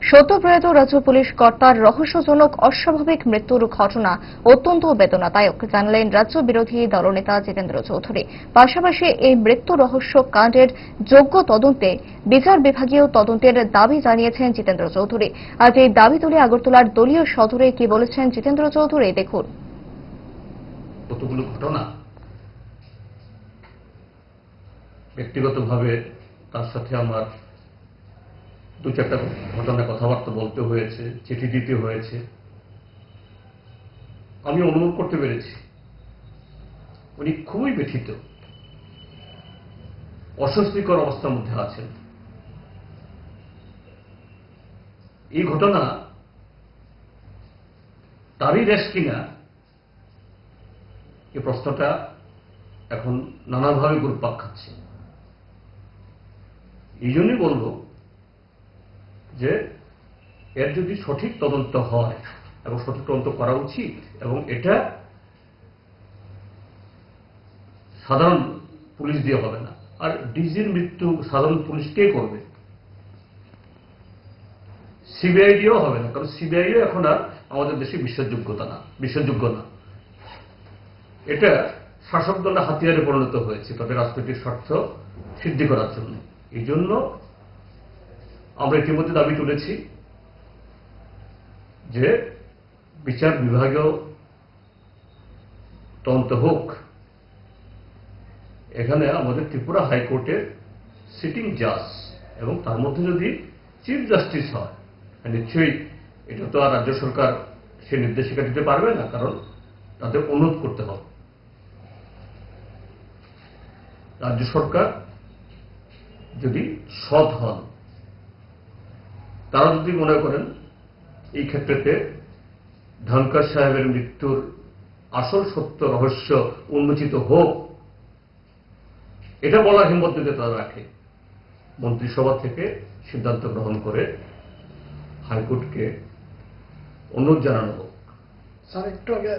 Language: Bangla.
সদ্যপ্রয়াত রাজ্য পুলিশ কর্তার রহস্যজনক অস্বাভাবিক মৃত্যুর ঘটনা অত্যন্ত বেদনাদায়ক জানালেন রাজ্য বিরোধী দলনেতা জিতেন্দ্র চৌধুরী। পাশাপাশি এই মৃত্যু রহস্য কাণ্ডের যোগ্য তদন্তে বিচার বিভাগীয় তদন্তের দাবি জানিয়েছেন জিতেন্দ্র চৌধুরী। আজ এই দাবি তুলে আগরতলার দলীয় সদরে কি বলেছেন জিতেন্দ্র চৌধুরী, দেখুন। কতগুলো ঘটনা ব্যক্তিগতভাবে তার সাথে আমার দু চারটা ঘটনা কথাবার্তা বলতে হয়েছে, চিঠি দিতে হয়েছে। আমি অনুভব করতে পেরেছি উনি খুবই ব্যথিত, অস্বস্তিকর অবস্থার মধ্যে আছেন। এই ঘটনা তারই রেশ কিনা এই প্রশ্নটা এখন নানাভাবে ঘুরপাক খাচ্ছে। এই জন্যই বলব যে এর যদি সঠিক তদন্ত হয় এবং সঠিক তদন্ত করা উচিত, এবং এটা সাধারণ পুলিশ দিয়ে হবে না। আর ডিজির মৃত্যু সাধারণ পুলিশ কে করবে? সিবিআই দিয়েও হবে না, কারণ সিবিআইও এখন আর আমাদের দেশে বিশ্বাসযোগ্য না। এটা শাসক দলের হাতিয়ারে পরিণত হয়েছে তাদের রাজনৈতিক স্বার্থ সিদ্ধি করার জন্য। এই জন্য আমরা ইতিমধ্যে দাবি তুলেছি যে বিচার বিভাগীয় তদন্ত হোক। এখানে আমাদের ত্রিপুরা হাইকোর্টের সিটিং জাজ এবং তার মধ্যে যদি চিফ জাস্টিস হয়, নিশ্চয়ই এটা তো আর রাজ্য সরকার সে নির্দেশিকা দিতে পারবে না, কারণ তাদের অনুরোধ করতে হবে। রাজ্য সরকার যদি সৎ হন, তারা যদি মনে করেন এই ক্ষেত্রেতে ধনকর সাহেবের মৃত্যুর আসল সত্য রহস্য উন্মোচিত হোক, এটা বলার হিম্মত যদি তারা রাখে, মন্ত্রিসভা থেকে সিদ্ধান্ত গ্রহণ করে হাইকোর্টকে অনুরোধ জানানো হোক। স্যার, একটু আগে